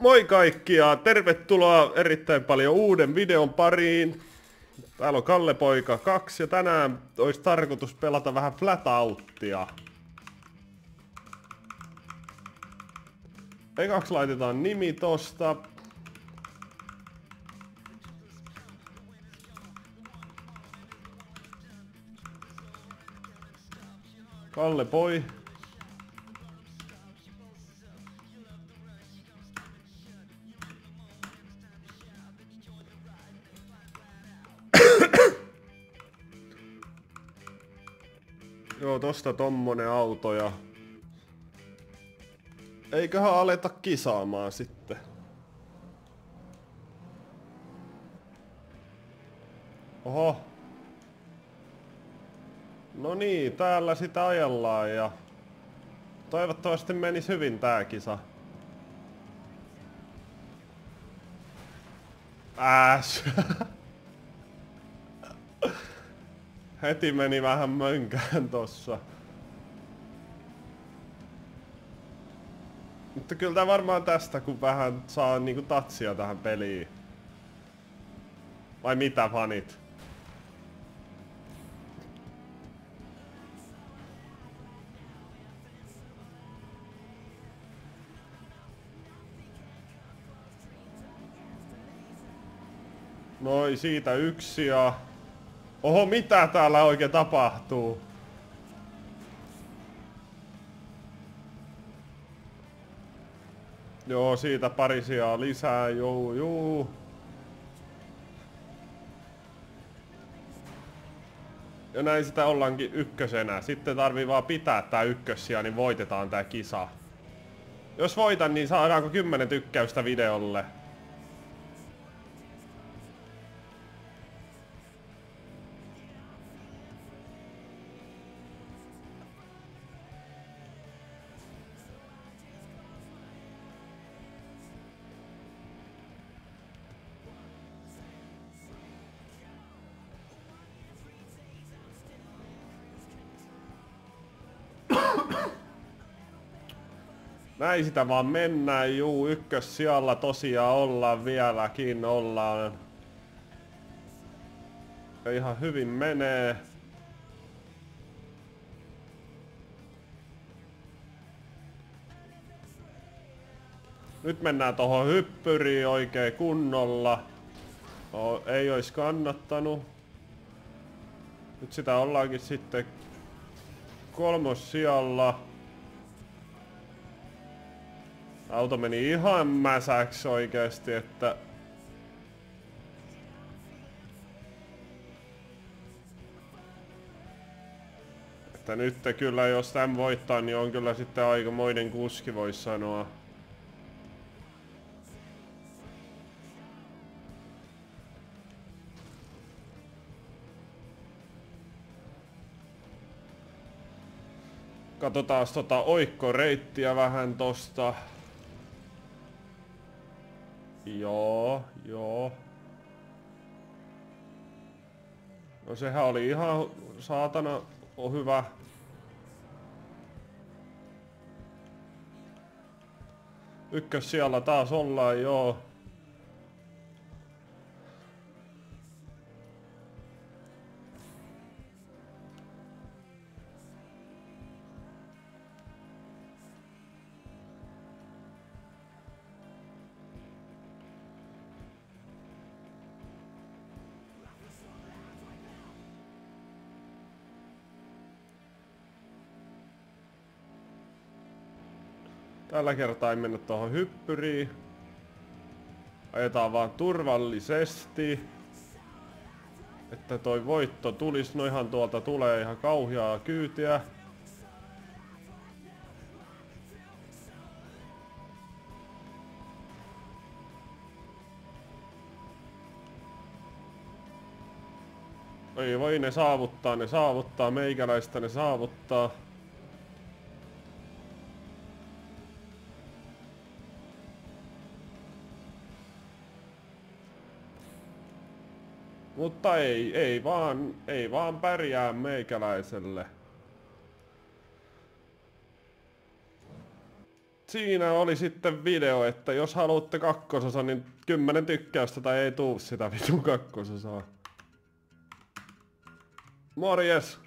Moi kaikki ja tervetuloa erittäin paljon uuden videon pariin. Täällä on Kalle Poika 2 ja tänään olisi tarkoitus pelata vähän Flatoutia. Ekaksi laitetaan nimi tosta. Kalle Poi. Joo, tosta tommonen auto ja... Eiköhän aleta kisaamaan sitten. Oho. No niin, täällä sitä ajellaan ja... Toivottavasti menisi hyvin tää kisa. Heti meni vähän mönkään tossa. Mutta kyllä tää varmaan tästä, kun vähän saa niinku tatsia tähän peliin. Vai mitä fanit? Noi siitä yksi ja... Oho, mitä täällä oikein tapahtuu? Joo, siitä pari sijaa lisää, juu. Ja näin sitä ollaankin ykkösenä. Sitten tarvii vaan pitää tää ykkössija, niin voitetaan tää kisa. Jos voitan, niin saadaanko 10 tykkäystä videolle? Näin sitä vaan mennään, juu, ykkössijalla tosiaan ollaan vieläkin, ollaan. Ja ihan hyvin menee. Nyt mennään tohon hyppyriin oikein kunnolla. Ei ois kannattanut. Nyt sitä ollaankin sitten kolmossijalla. Auto meni ihan mäsäksi oikeesti, että... Että nyt kyllä, jos tän voittaa, niin on kyllä sitten aikamoinen kuski, vois sanoa. Katsotaan tota oikkoreittiä vähän tosta. Joo. No sehän oli ihan saatana hyvä. Ykkössijalla taas ollaan, joo. Tällä kertaa ei mennä tuohon hyppyriin. Ajetaan vaan turvallisesti. Että toi voitto tulis. No ihan tuolta tulee ihan kauheaa kyytiä. Ei voi, ne saavuttaa. Meikäläistä ne saavuttaa. Mutta ei vaan pärjää meikäläiselle. siinä oli sitten video, että jos haluatte kakkososan, niin 10 tykkäystä tai ei tuu sitä vitun kakkososaa. Morjes!